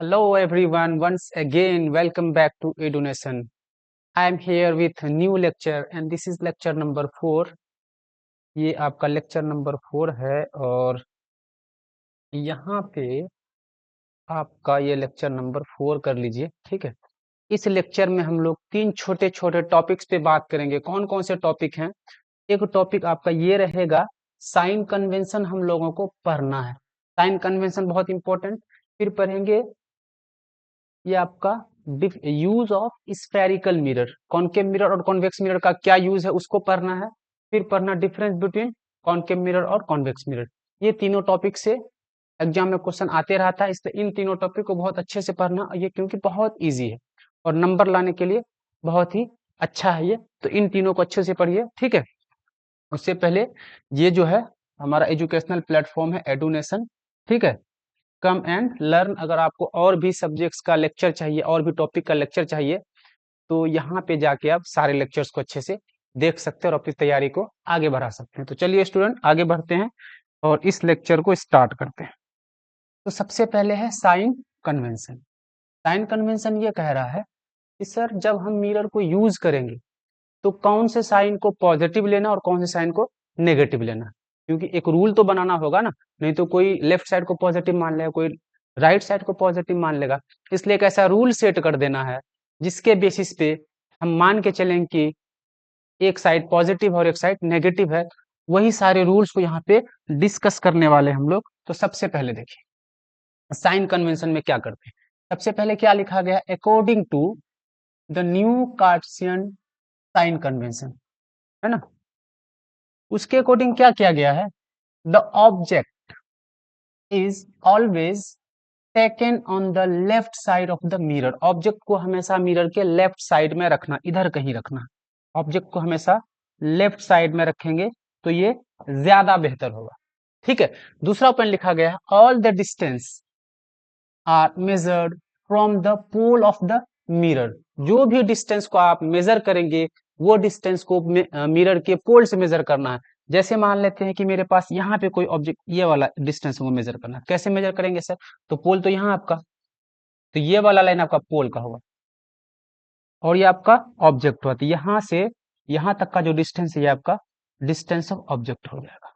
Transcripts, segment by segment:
Hello everyone, once again welcome back to Edunation. I am here with a new lecture and this is lecture number 4. ये आपका lecture number 4 है और यहाँ पे आपका ये लेक्चर नंबर 4 कर लीजिए, ठीक है। इस लेक्चर में हम लोग 3 छोटे छोटे टॉपिक्स पे बात करेंगे। कौन कौन से टॉपिक हैं? एक टॉपिक आपका ये रहेगा, साइन कन्वेंशन हम लोगों को पढ़ना है। साइन कन्वेंशन बहुत इंपॉर्टेंट। फिर पढ़ेंगे ये आपका use of spherical mirror, concave mirror और कॉन्वेक्स मिरर का क्या यूज है उसको पढ़ना है। फिर पढ़ना डिफरेंस बिटवीन कॉनकेव मिरर और कॉन्वेक्स मिरर। ये तीनों टॉपिक से एग्जाम में क्वेश्चन आते रहता है, इसलिए इन तीनों टॉपिक को बहुत अच्छे से पढ़ना, ये क्योंकि बहुत इजी है और नंबर लाने के लिए बहुत ही अच्छा है ये। तो इन तीनों को अच्छे से पढ़िए, ठीक है। उससे पहले ये जो है हमारा एजुकेशनल प्लेटफॉर्म है एडुनेशन, ठीक है। Come and learn. अगर आपको और भी सब्जेक्ट्स का लेक्चर चाहिए, और भी टॉपिक का लेक्चर चाहिए, तो यहाँ पे जाके आप सारे लेक्चर्स को अच्छे से देख सकते हैं और अपनी तैयारी को आगे बढ़ा सकते हैं। तो चलिए स्टूडेंट आगे बढ़ते हैं और इस लेक्चर को स्टार्ट करते हैं। तो सबसे पहले है साइन कन्वेंशन। साइन कन्वेंशन ये कह रहा है कि सर जब हम मिरर को यूज करेंगे तो कौन से साइन को पॉजिटिव लेना और कौन से साइन को नेगेटिव लेना, क्योंकि एक रूल तो बनाना होगा ना। नहीं तो कोई लेफ्ट साइड को पॉजिटिव मान लेगा, कोई राइट साइड को पॉजिटिव मान लेगा। इसलिए एक ऐसा रूल सेट कर देना है जिसके बेसिस पे हम मान के चलें कि एक साइड पॉजिटिव और एक साइड नेगेटिव है। वही सारे रूल्स को यहाँ पे डिस्कस करने वाले हम लोग। तो सबसे पहले देखिए साइन कन्वेंशन में क्या करते हैं। सबसे पहले क्या लिखा गया, according to the new Cartesian sign convention, है ना। उसके अकॉर्डिंग क्या किया गया है, the object is always taken on the left side of the mirror. Object को हमेशा मिरर के लेफ्ट साइड में रखना, इधर कहीं रखना। ऑब्जेक्ट को हमेशा लेफ्ट साइड में रखेंगे तो ये ज्यादा बेहतर होगा, ठीक है। दूसरा पॉइंट लिखा गया है, all the distance are measured from the pole of the mirror. जो भी डिस्टेंस को आप मेजर करेंगे वो डिस्टेंस को मिरर के पोल से मेजर करना है। जैसे मान लेते हैं कि मेरे पास यहाँ पे कोई ऑब्जेक्ट, ये वाला डिस्टेंस को मेजर करना है। कैसे मेजर करेंगे सर? तो पोल तो यहाँ आपका, तो ये वाला लाइन आपका पोल का होगा और ये आपका ऑब्जेक्ट हुआ। तो यहाँ से यहाँ तक का जो डिस्टेंस है ये आपका डिस्टेंस ऑफ ऑब्जेक्ट हो जाएगा।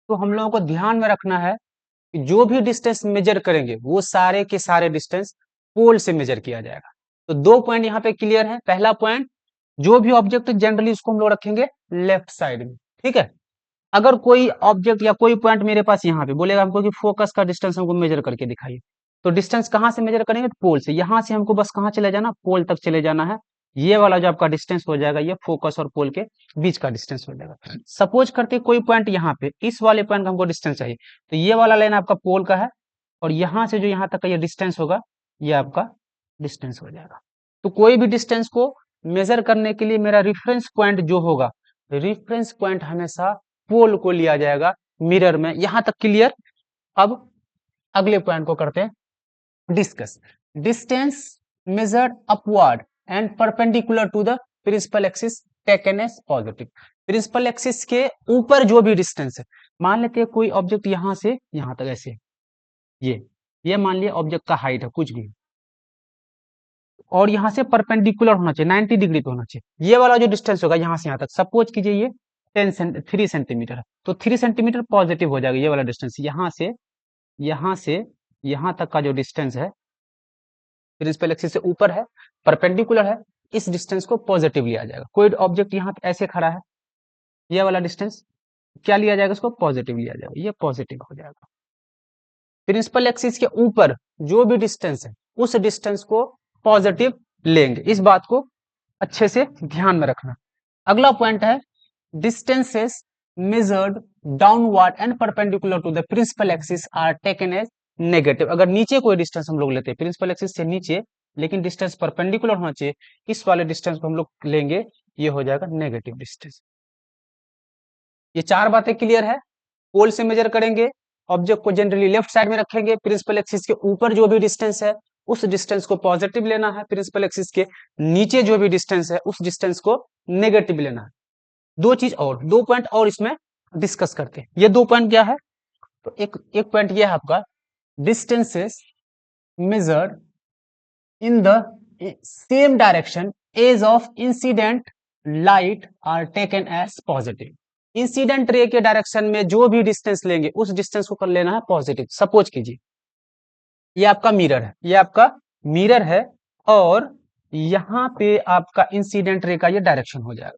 तो हम लोगों को ध्यान में रखना है कि जो भी डिस्टेंस मेजर करेंगे वो सारे के सारे डिस्टेंस पोल से मेजर किया जाएगा। तो 2 पॉइंट यहाँ पे क्लियर है। पहला पॉइंट, जो भी ऑब्जेक्ट जनरली उसको हम लोग रखेंगे लेफ्ट साइड में, ठीक है। अगर कोई ऑब्जेक्ट या कोई पॉइंट मेरे पास यहाँ पे बोलेगा हमको कि फोकस का डिस्टेंस हमको मेजर करके दिखाइए, तो डिस्टेंस कहाँ से मेजर करेंगे? पोल से। यहाँ से हमको बस कहाँ चले जाना, पोल तक चले जाना है। ये वाला जो आपका डिस्टेंस हो जाएगा ये फोकस और पोल के बीच का डिस्टेंस हो जाएगा। सपोज करके कोई पॉइंट यहाँ पे, इस वाले पॉइंट का हमको डिस्टेंस चाहिए, तो ये वाला लाइन आपका पोल का है और यहाँ से जो यहाँ तक का ये डिस्टेंस होगा ये आपका डिस्टेंस हो जाएगा। तो कोई भी डिस्टेंस को मेजर करने के लिए मेरा रिफरेंस पॉइंट जो होगा, रिफरेंस पॉइंट हमेशा पोल को लिया जाएगा मिरर में। यहां तक क्लियर। अब अगले पॉइंट को करते हैं discuss. Distance measured upward and perpendicular to the principal axis taken as positive. Principal axis के ऊपर जो भी डिस्टेंस है, मान लेते हैं कोई ऑब्जेक्ट यहां से यहां तक ऐसे, ये मान लिया ऑब्जेक्ट का हाइट है कुछ भी, और यहाँ से परपेंडिकुलर होना चाहिए, 90 डिग्री पे होना चाहिए। ये वाला जो डिस्टेंस होगा यहाँ से यहाँ तक, सपोज कीजिए ये 3 सेंटीमीटर है, तो 3 सेंटीमीटर पॉजिटिव हो जाएगा। ये वाला डिस्टेंस यहाँ से यहाँ तक का जो डिस्टेंस है प्रिंसिपल एक्सिस से ऊपर है, परपेंडिकुलर है, इस डिस्टेंस को पॉजिटिव लिया जाएगा। कोई ऑब्जेक्ट यहाँ पे ऐसे खड़ा है, ये वाला डिस्टेंस क्या लिया जाएगा, इसको पॉजिटिव लिया जाएगा, ये पॉजिटिव हो जाएगा। प्रिंसिपल एक्सिस के ऊपर जो भी डिस्टेंस है उस डिस्टेंस को पॉजिटिव लेंगे। इस बात को अच्छे से ध्यान में रखना। अगला पॉइंट है distances measured downward and perpendicular to the principal axis are taken as negative. अगर नीचे कोई डिस्टेंस हम लोग लेते हैं प्रिंसिपल एक्सिस से नीचे, लेकिन डिस्टेंस परपेंडिकुलर होना चाहिए, इस वाले डिस्टेंस को हम लोग लेंगे, ये हो जाएगा नेगेटिव डिस्टेंस। ये 4 बातें क्लियर है। पोल से मेजर करेंगे, ऑब्जेक्ट को जनरली लेफ्ट साइड में रखेंगे, प्रिंसिपल एक्सिस के ऊपर जो भी डिस्टेंस है उस डिस्टेंस को पॉजिटिव लेना है, प्रिंसिपल एक्सिस के नीचे जो भी डिस्टेंस है उस डिस्टेंस को नेगेटिव लेना है। 2 चीज और, 2 पॉइंट और इसमें डिस्कस करते हैं। ये 2 पॉइंट क्या है, तो एक पॉइंट ये है आपका, distances measured in the same direction as of incident light are taken as positive. Incident ray के डायरेक्शन में जो भी डिस्टेंस लेंगे उस डिस्टेंस को कर लेना है पॉजिटिव। सपोज कीजिए ये आपका मिरर है, ये आपका मिरर है, और यहां पे आपका इंसिडेंट रे का ये डायरेक्शन हो जाएगा,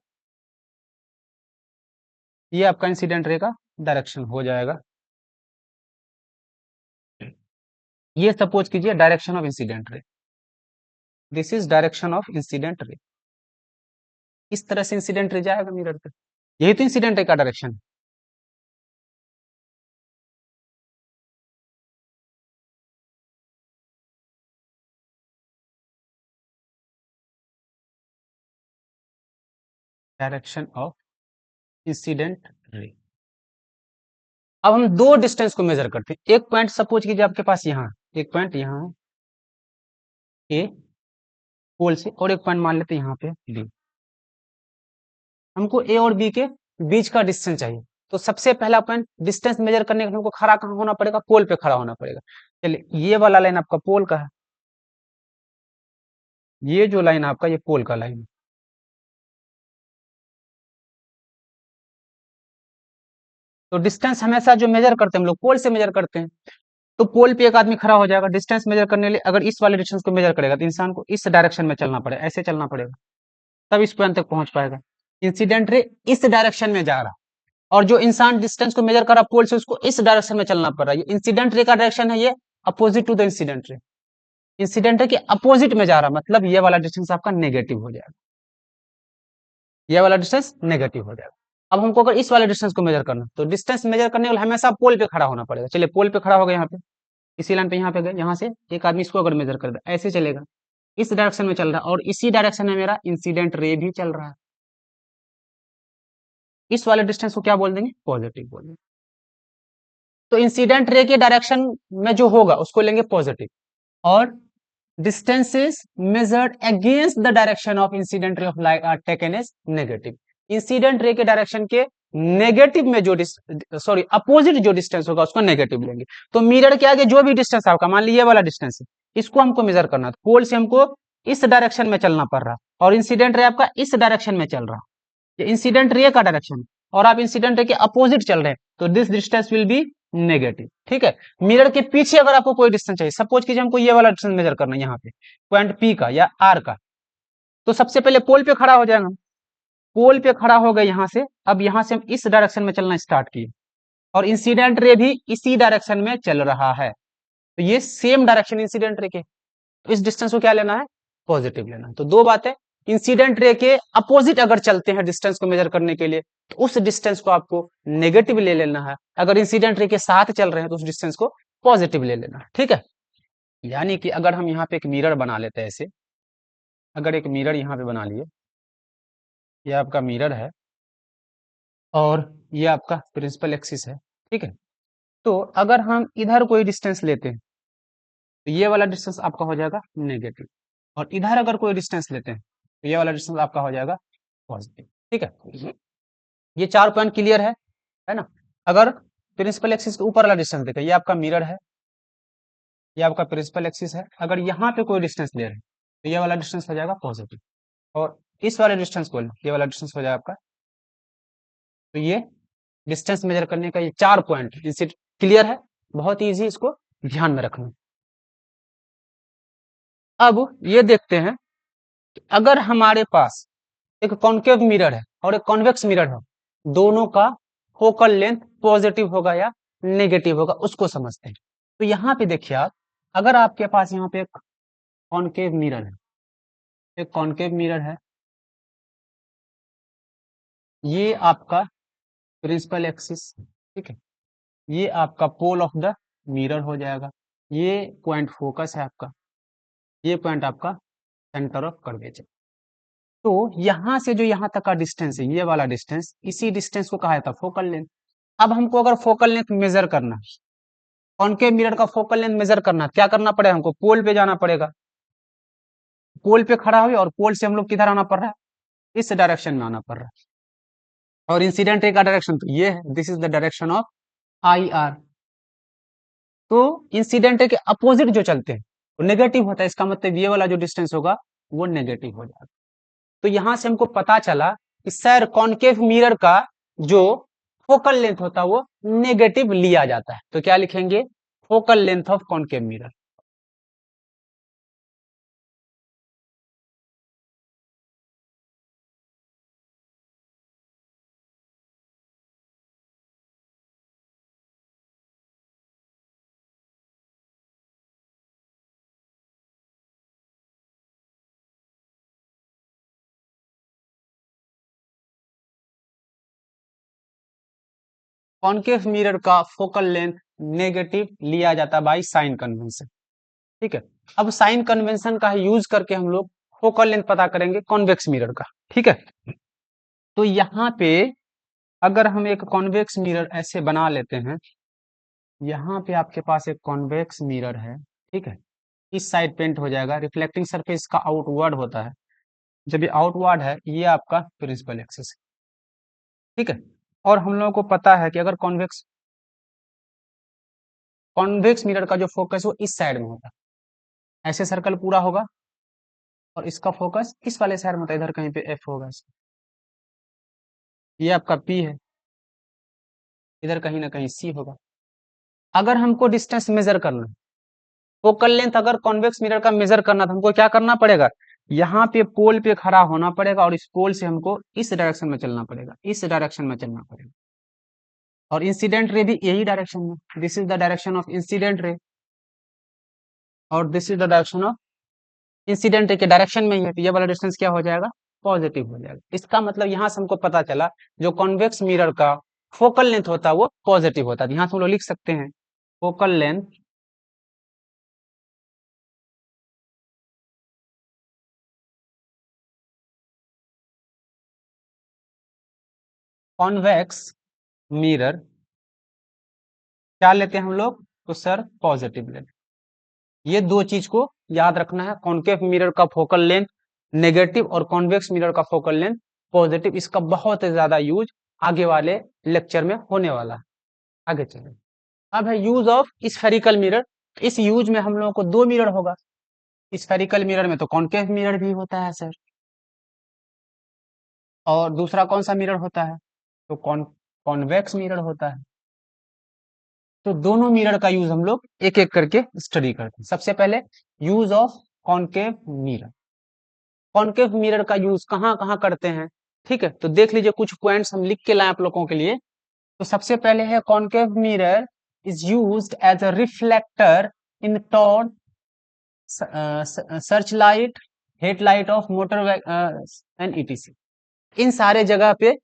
ये आपका इंसिडेंट रे का डायरेक्शन हो जाएगा। ये सपोज कीजिए डायरेक्शन ऑफ इंसिडेंट रे, this is direction of incident रे। इस तरह से इंसिडेंट रे जाएगा मिरर पे, यही तो इंसिडेंट रे का डायरेक्शन है। डायरेक्शन ऑफ इंसिडेंट रे। अब हम दो डिस्टेंस को मेजर करते हैं। एक पॉइंट सपोज कीजिए आपके पास यहाँ, एक पॉइंट यहाँ ए पोल से, और एक पॉइंट मान लेते हैं यहाँ पे बी। हमको ए और बी के बीच का डिस्टेंस चाहिए। तो सबसे पहला पॉइंट डिस्टेंस मेजर करने के लिए हमको खड़ा कहाँ होना पड़ेगा, पोल पे खड़ा होना पड़ेगा। चलिए ये वाला लाइन आपका पोल का है, ये जो लाइन आपका ये पोल का लाइन है। तो डिस्टेंस हमेशा जो मेजर करते हैं हम लोग पोल से मेजर करते हैं। तो पोल पे एक आदमी खड़ा हो जाएगा, डिस्टेंस मेजर करने के लिए अगर इस वाले डिस्टेंस को मेजर करेगा तो इंसान को इस डायरेक्शन में चलना पड़ेगा, ऐसे चलना पड़ेगा, तब इस पॉइंट तक पहुंच पाएगा। इंसिडेंट रे इस डायरेक्शन में जा रहा, और जो इंसान डिस्टेंस को मेजर कर रहा पोल से उसको इस डायरेक्शन में चलना पड़ रहा है। ये इंसिडेंट रे का डायरेक्शन है, ये opposite to the incident ray, incident ray के अपोजिट में जा रहा, मतलब ये वाला डिस्टेंस आपका नेगेटिव हो जाएगा, ये वाला डिस्टेंस नेगेटिव हो जाएगा। अब हमको अगर इस वाले डिस्टेंस को मेजर करना, तो डिस्टेंस मेजर करने के लिए हमेशा पोल पे खड़ा होना पड़ेगा। चलिए पोल पे खड़ा हो गया, यहाँ पे इसी लाइन पे यहाँ पे गए, यहाँ से एक आदमी इसको अगर मेजर कर दे ऐसे चलेगा, इस डायरेक्शन में चल रहा है, और इसी डायरेक्शन में मेरा इंसिडेंट रे भी चल रहा है। इस वाले डिस्टेंस को क्या बोल देंगे, पॉजिटिव बोल देंगे। तो इंसिडेंट रे के डायरेक्शन में जो होगा उसको लेंगे पॉजिटिव, और distances measured against the direction of incident ray of light are taken as negative। Incident ray के डायरेक्शन के नेगेटिव में जो सॉरी अपोजिट जो डिस्टेंस होगा उसको नेगेटिव लेंगे। तो मिरर के आगे जो भी डिस्टेंस आपका, मान लीजिए ये वाला डिस्टेंस है, इसको हमको मेजर करना है। पोल से हमको इस डायरेक्शन में चलना पड़ रहा, और इंसिडेंट रे आपका इस डायरेक्शन में चल रहा, ये इंसिडेंट रे का डायरेक्शन, और आप इंसिडेंट रे के अपोजिट चल रहे हैं, तो this distance will be negative. ठीक है, मिरर के पीछे अगर आपको कोई डिस्टेंस चाहिए, सपोज कीजिए हमको ये वाला डिस्टेंस मेजर करना है यहाँ पे पॉइंट पी का या आर का, तो सबसे पहले पोल पे खड़ा हो जाएगा। पोल पे खड़ा हो गए यहाँ से, अब यहाँ से हम इस डायरेक्शन में चलना स्टार्ट किए, और इंसिडेंट रे भी इसी डायरेक्शन में चल रहा है, तो ये सेम डायरेक्शन इंसिडेंट रे के, तो इस डिस्टेंस को क्या लेना है, पॉजिटिव लेना है। तो दो बातें, इंसिडेंट रे के अपोजिट अगर चलते हैं डिस्टेंस को मेजर करने के लिए, तो उस डिस्टेंस को आपको नेगेटिव ले लेना है। अगर इंसिडेंट रे के साथ चल रहे हैं तो उस डिस्टेंस को पॉजिटिव ले लेना है। ठीक है, यानी कि अगर हम यहाँ पे एक मिरर बना लेते हैं ऐसे, अगर एक मिरर यहाँ पे बना लिए, ये आपका मिरर है और ये आपका प्रिंसिपल एक्सिस है। ठीक है, तो अगर हम इधर कोई डिस्टेंस लेते हैं तो ये वाला डिस्टेंस आपका हो जाएगा नेगेटिव, और इधर अगर कोई डिस्टेंस लेते हैं तो ये वाला डिस्टेंस आपका हो जाएगा पॉजिटिव। ठीक है, ये चार पॉइंट क्लियर है ना। अगर प्रिंसिपल एक्सिस के ऊपर वाला डिस्टेंस देखें, ये आपका मिरर है, ये आपका प्रिंसिपल एक्सिस है, अगर यहाँ पे कोई डिस्टेंस ले रहे हैं तो ये वाला डिस्टेंस हो जाएगा पॉजिटिव, और इस वाले डिस्टेंस को ये वाला डिस्टेंस हो जाएगा आपका। तो ये डिस्टेंस मेजर करने का ये चार पॉइंट इससे क्लियर है, बहुत ईजी, इसको ध्यान में रखना। अब ये देखते हैं कि अगर हमारे पास एक कॉन्केव मिरर है और एक कॉन्वेक्स मिरर है, दोनों का फोकल लेंथ पॉजिटिव होगा या नेगेटिव होगा, उसको समझते हैं। तो यहाँ पे देखिए आप, अगर आपके पास यहाँ पे एक कॉन्केव मिरर है, एक कॉन्केव मिरर है, ये आपका प्रिंसिपल एक्सिस, ठीक है, ये आपका पोल ऑफ द मिरर हो जाएगा, ये पॉइंट फोकस है आपका, ये पॉइंट आपका सेंटर ऑफ कर्वेचर। तो यहां से जो यहां तक का डिस्टेंस है, ये वाला डिस्टेंस, इसी डिस्टेंस को कहा जाता है फोकल लेंथ। अब हमको अगर फोकल लेंथ मेजर करना, कॉन्केव मिरर का फोकल लेंथ मेजर करना, क्या करना पड़ेगा, हमको पोल पे जाना पड़ेगा। पोल पे खड़ा हुए और पोल से हम लोग किधर आना पड़ रहा है, इस डायरेक्शन में आना पड़ रहा है, और इंसिडेंट रे का डायरेक्शन तो ये है, this is the direction of I R. तो इंसिडेंट रे के अपोजिट जो चलते हैं वो नेगेटिव होता है, इसका मतलब ये वाला जो डिस्टेंस होगा वो नेगेटिव हो जाएगा। तो यहां से हमको पता चला कि सर कॉनकेव मिरर का जो फोकल लेंथ होता है वो नेगेटिव लिया जाता है। तो क्या लिखेंगे, focal length of concave mirror. Concave mirror का फोकल लेंथ नेगेटिव लिया जाता है बाई साइन कन्वेंशन। ठीक है, अब साइन कन्वेंशन का यूज करके हम लोग फोकल लेंथ पता करेंगे कॉन्वेक्स मिरर का। ठीक है, तो यहाँ पे अगर हम एक कॉन्वेक्स मिरर ऐसे बना लेते हैं, यहाँ पे आपके पास एक कॉन्वेक्स मिरर है। ठीक है, इस साइड पेंट हो जाएगा, रिफ्लेक्टिंग सरफेस का आउटवर्ड होता है। जब ये आउटवर्ड है, ये आपका प्रिंसिपल एक्सिस है। ठीक है, और हम लोगों को पता है कि अगर कॉन्वेक्स कॉन्वेक्स मिरर का जो फोकस वो इस साइड में होता है, ऐसे सर्कल पूरा होगा और इसका फोकस इस वाले साइड में होता है, इधर कहीं पे एफ होगा। ये आपका पी है, इधर कहीं ना कहीं सी होगा। अगर हमको डिस्टेंस मेजर करना है, फोकल लेंथ अगर कॉन्वेक्स मिरर का मेजर करना, तो हमको क्या करना पड़ेगा, यहाँ पे पोल पे खड़ा होना पड़ेगा और इस पोल से हमको इस डायरेक्शन में चलना पड़ेगा, इस डायरेक्शन में चलना पड़ेगा। और इंसिडेंट रे भी यही डायरेक्शन में, this is the direction of incident ray और this is the direction of incident ray के डायरेक्शन में ही है, तो ये वाला डिस्टेंस क्या हो जाएगा, पॉजिटिव हो जाएगा। इसका मतलब यहाँ से हमको पता चला जो कॉन्वेक्स मिरर का फोकल लेंथ होता है वो पॉजिटिव होता है। यहाँ से हम लोग लिख सकते हैं फोकल लेंथ कॉन्वेक्स मिरर क्या लेते हैं हम लोग, तो सर पॉजिटिव लेंथ। ये दो चीज को याद रखना है, कॉन्केव मिरर का फोकल लेंथ नेगेटिव और कॉन्वेक्स मिरर का फोकल लेंथ पॉजिटिव। इसका बहुत ज्यादा यूज आगे वाले लेक्चर में होने वाला है। आगे चलें, अब है यूज ऑफ स्फेरिकल मिरर। इस यूज में हम लोगों को दो मिरर होगा, स्फेरिकल मिरर में तो कॉन्केव मिरर भी होता है सर, और दूसरा कौन सा मिरर होता है, तो कॉन्वेक्स मिरर होता है। तो दोनों मिरर का यूज हम लोग एक एक करके स्टडी करते हैं। सबसे पहले use of concave mirror. Concave mirror का यूज कहाँ कहाँ करते हैं, ठीक है, तो देख लीजिए, कुछ पॉइंट्स हम लिख के लाए आप लोगों के लिए। तो सबसे पहले है concave mirror is used as a reflector in torch, search light, headlight of motor and etc. इन सारे जगह पे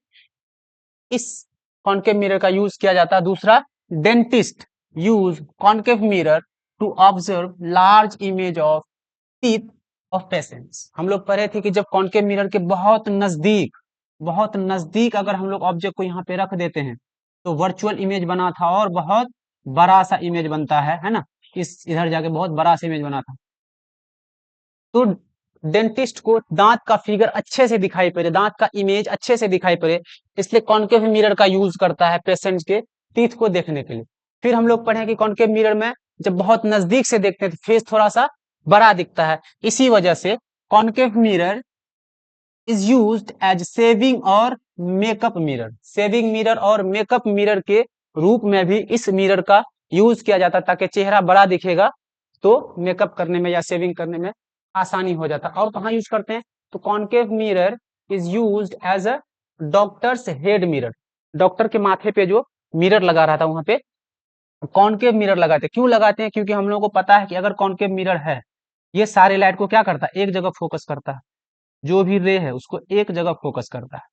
इस कॉन्केव मिरर का यूज किया जाता है। दूसरा, dentist use concave mirror to observe large image of teeth of patients. हम लोग पढ़े थे कि जब कॉन्केव मिरर के बहुत नजदीक अगर हम लोग ऑब्जेक्ट को यहाँ पे रख देते हैं तो वर्चुअल इमेज बना था और बहुत बड़ा सा इमेज बनता है ना, इस इधर जाके बहुत बड़ा सा इमेज बना था। तो डेंटिस्ट को दांत का फिगर अच्छे से दिखाई पड़े, दांत का इमेज अच्छे से दिखाई पड़े, इसलिए कॉन्केव मिरर का यूज करता है पेशेंट के टीथ को देखने के लिए। फिर हम लोग पढ़े कि कॉन्केव मिरर में जब बहुत नजदीक से देखते हैं तो फेस थोड़ा सा बड़ा दिखता है, इसी वजह से concave mirror is used as shaving और मेकअप मिरर। सेविंग मिरर और मेकअप मिरर के रूप में भी इस मिरर का यूज किया जाता है, ताकि चेहरा बड़ा दिखेगा तो मेकअप करने में या सेविंग करने में आसानी हो जाता है। और कहाँ यूज करते हैं, तो concave mirror is used as a doctor's head mirror. Doctor के माथे पे जो मिरर लगा रहा था वहां पे कॉन्केव मिरर लगाते हैं। क्यों लगाते हैं, क्योंकि हम लोगों को पता है कि अगर कॉन्केव मिरर है, ये सारे लाइट को क्या करता है, एक जगह फोकस करता है, जो भी रे है उसको एक जगह फोकस करता है।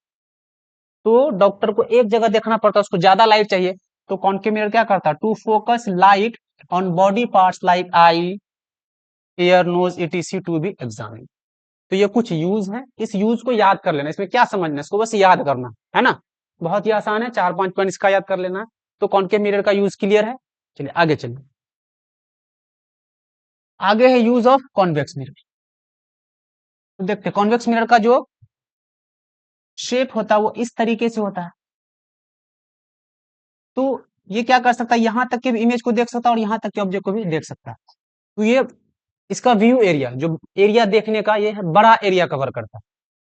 तो डॉक्टर को एक जगह देखना पड़ता है, उसको ज्यादा लाइट चाहिए, तो कॉन्केव मिरर क्या करता है, to focus light on body parts like eye, ear, nose, ETC to be examine. तो ये कुछ यूज है, इस यूज को याद कर लेना, इसमें क्या समझना है, इसको बस याद करना है ना, बहुत ही आसान है, 4-5 पॉइंट इसका याद कर लेना है। तो कॉन्केव मिरर का यूज क्लियर है। चलिए आगे चलिए, आगे है यूज ऑफ कॉन्वेक्स मिरर। तो देखते हैं कॉन्वेक्स मिरर का जो शेप होता है वो इस तरीके से होता है। तो ये क्या कर सकता है, यहाँ तक के इमेज को देख सकता है और यहाँ तक के ऑब्जेक्ट को भी देख सकता है। तो ये इसका व्यू एरिया, जो एरिया देखने का, ये है बड़ा एरिया कवर करता है।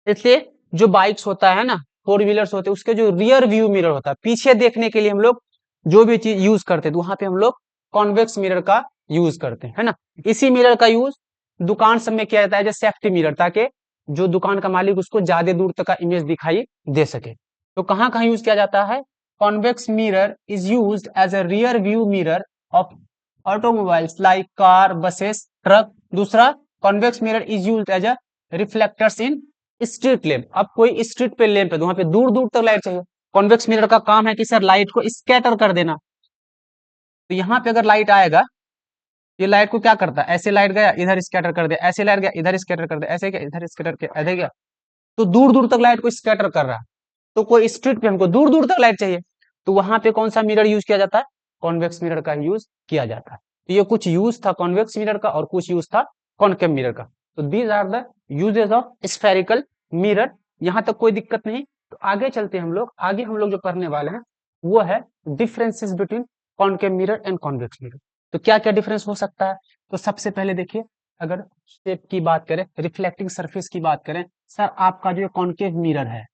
इसलिए जो बाइक्स होता है ना, फोर व्हीलर्स होते हैं, उसके जो रियर व्यू मिरर होता है, पीछे देखने के लिए हम लोग जो भी चीज यूज करते हैं, तो वहां पे हम लोग कॉन्वेक्स मिरर का यूज करते हैं, है ना। इसी मिरर का यूज दुकान सब में किया जाता है, जैसे सेफ्टी मिरर, ताकि जो दुकान का मालिक उसको ज्यादा दूर तक का इमेज दिखाई दे सके। तो कहाँ कहाँ यूज किया जाता है, convex mirror is used as a rear view mirror of automobiles like car, buses, truck. दूसरा, convex mirror is used as a reflectors in street lamp. अब कोई स्ट्रीट पे लैंप है तो वहां पे दूर दूर तक लाइट चाहिए, कॉन्वेक्स मिरर का काम है कि सर लाइट को स्कैटर कर देना। तो यहाँ पे अगर लाइट आएगा, ये लाइट को क्या करता है, ऐसे लाइट गया इधर स्कैटर कर दिया, ऐसे लाइट गया इधर स्कैटर कर दिया, ऐसे गया इधर स्कैटर किया, ऐसे गया, तो दूर दूर तक लाइट को स्कैटर कर रहा है। तो कोई स्ट्रीट पे हमको दूर दूर तक लाइट चाहिए, तो वहां पे कौन सा मिरर यूज किया जाता है, कॉन्वेक्स मिरर का यूज किया जाता है। तो ये कुछ यूज था कॉन्वेक्स मिरर का और कुछ यूज था कॉनकेव मिरर का। तो these are the uses of spherical mirror. यहाँ तक कोई दिक्कत नहीं। तो आगे चलते हैं हम लोग, आगे हम लोग जो पढ़ने वाले हैं वो है differences between concave mirror and convex mirror. तो क्या क्या डिफरेंस हो सकता है, तो सबसे पहले देखिए, अगर शेप की बात करें, रिफ्लेक्टिंग सरफेस की बात करें, सर आपका जो कॉनकेव मिरर है,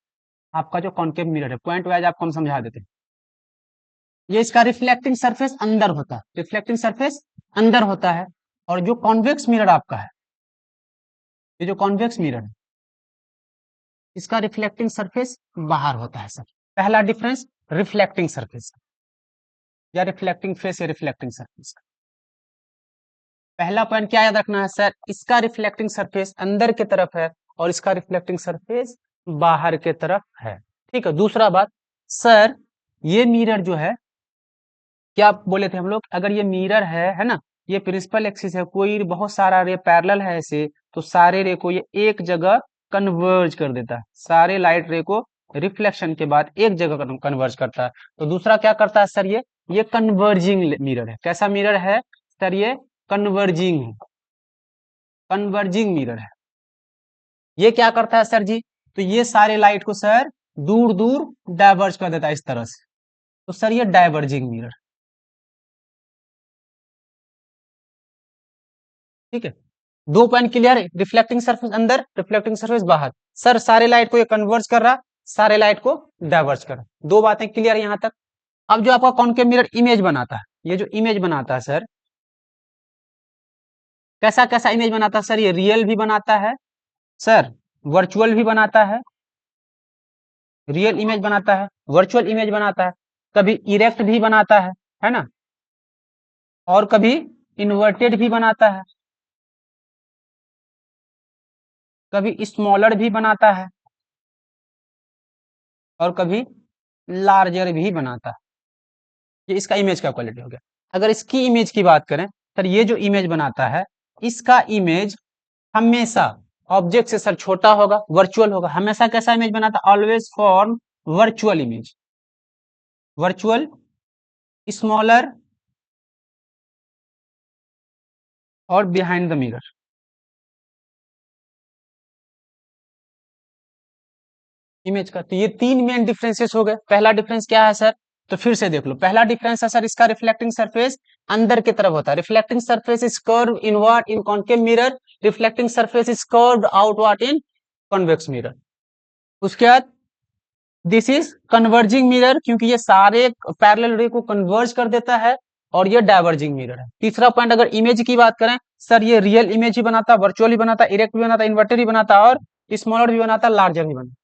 आपका जो कॉनकेव मिरर है, पॉइंट वाइज आपको हम समझा देते हैं। ये इसका रिफ्लेक्टिंग सरफेस अंदर होता है, रिफ्लेक्टिंग सरफेस अंदर होता है। और जो कॉन्वेक्स मिरर आपका है, ये जो कॉन्वेक्स मिरर है, इसका रिफ्लेक्टिंग सरफेस बाहर होता है सर। पहला डिफरेंस रिफ्लेक्टिंग सरफेस या रिफ्लेक्टिंग फेस या रिफ्लेक्टिंग सरफेस। पहला पॉइंट क्या याद रखना है सर, इसका रिफ्लेक्टिंग सरफेस अंदर की तरफ है और इसका रिफ्लेक्टिंग सरफेस बाहर की तरफ है। ठीक है। दूसरा बात, सर ये मिरर जो है, क्या बोले थे हम लोग, अगर ये मिरर है ना, ये प्रिंसिपल एक्सिस है, कोई बहुत सारा रे पैरेलल है ऐसे, तो सारे रे को ये एक जगह कन्वर्ज कर देता है, सारे लाइट रे को रिफ्लेक्शन के बाद एक जगह कन्वर्ज करता है। तो दूसरा क्या करता है सर, ये कन्वर्जिंग मिरर है। कैसा मिरर है सर, ये कन्वर्जिंग है, कन्वर्जिंग मिरर है। ये क्या करता है सर जी, तो ये सारे लाइट को सर दूर दूर डाइवर्ज कर देता है इस तरह से। तो सर ये डाइवर्जिंग मिरर, ठीक है। दो पॉइंट क्लियर है, रिफ्लेक्टिंग सरफेस अंदर, रिफ्लेक्टिंग सरफेस बाहर। सर सारे लाइट को ये कन्वर्ज कर रहा, सारे लाइट को डाइवर्ज कर रहा। दो बातें क्लियर यहां तक। अब जो आपका कॉनकेव मिरर इमेज बनाता है, ये जो इमेज बनाता है सर, कैसा कैसा इमेज बनाता है सर, ये रियल भी बनाता है सर, वर्चुअल भी बनाता है, रियल इमेज बनाता है, वर्चुअल इमेज बनाता है, कभी इरेक्ट भी बनाता है ना, और कभी इन्वर्टेड भी बनाता है, कभी स्मॉलर भी बनाता है, और कभी लार्जर भी बनाता है। ये इसका इमेज का क्वालिटी हो गया। अगर इसकी इमेज की बात करें सर, ये जो इमेज बनाता है, इसका इमेज हमेशा ऑब्जेक्ट से सर छोटा होगा, वर्चुअल होगा। हमेशा कैसा इमेज बनाता है, always form virtual image, virtual, smaller और बिहाइंड द मिरर। इमेज का तो ये तीन मेन डिफरेंसेस हो गए। पहला डिफरेंस क्या है सर, तो फिर से देख लो, पहला डिफरेंस है सर, इसका रिफ्लेक्टिंग सरफेस अंदर की तरफ होता है, reflecting surface is curve inward in concave mirror, reflecting surface is curved outward in convex mirror. उसके बाद दिस इज कन्वर्जिंग मिरर, क्योंकि ये सारे पैरेलल रे को कन्वर्ज कर देता है, और ये डाइवर्जिंग मिरर है। तीसरा पॉइंट, अगर इमेज की बात करें सर, ये रियल इमेज ही बनाता है, वर्चुअल ही बनाता है, इरेक्ट भी बनाता है, इन्वर्टेड भी बनाता है, और स्मॉलर भी बनाता है, लार्जर भी बनाता है।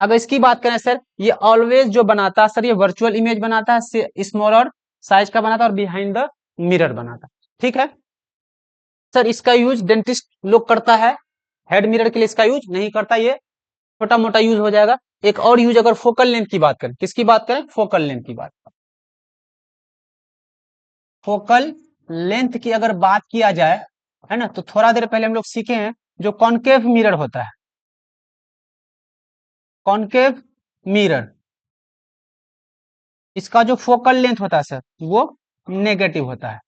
अगर इसकी बात करें सर, ये ऑलवेज जो बनाता है सर, ये वर्चुअल इमेज बनाता है, स्मॉलर साइज का बनाता है, और बिहाइंड द मिरर बनाता है। ठीक है सर। इसका यूज डेंटिस्ट लोग करता है, हेड मिरर के लिए इसका यूज नहीं करता, ये छोटा मोटा यूज हो जाएगा। एक और यूज, अगर फोकल लेंथ की बात करें, किसकी बात करें, फोकल लेंथ की बात, फोकल लेंथ की अगर बात किया जाए, है ना, तो थोड़ा देर पहले हम लोग सीखे हैं, जो कॉनकेव मिरर होता है, कॉनकेव मिरर, इसका जो फोकल लेंथ होता है सर, वो नेगेटिव होता है।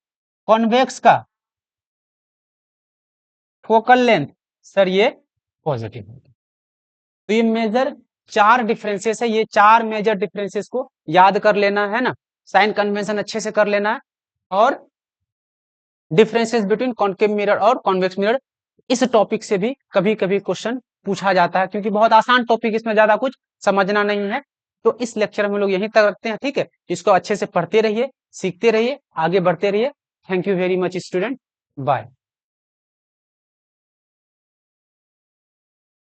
कॉन्वेक्स का फोकल लेंथ सर, ये पॉजिटिव होता है। तो ये मेजर चार डिफरेंसेस है, ये चार मेजर डिफरेंसेस को याद कर लेना है ना। साइन कन्वेंशन अच्छे से कर लेना है, और डिफरेंसेस बिटवीन कॉनकेव मिरर और कॉन्वेक्स मिरर, इस टॉपिक से भी कभी कभी क्वेश्चन पूछा जाता है, क्योंकि बहुत आसान टॉपिक, इसमें ज्यादा कुछ समझना नहीं है। तो इस लेक्चर में हम लोग यहीं तक रखते हैं, ठीक है। इसको अच्छे से पढ़ते रहिए, सीखते रहिए, आगे बढ़ते रहिए। Thank you very much student, bye.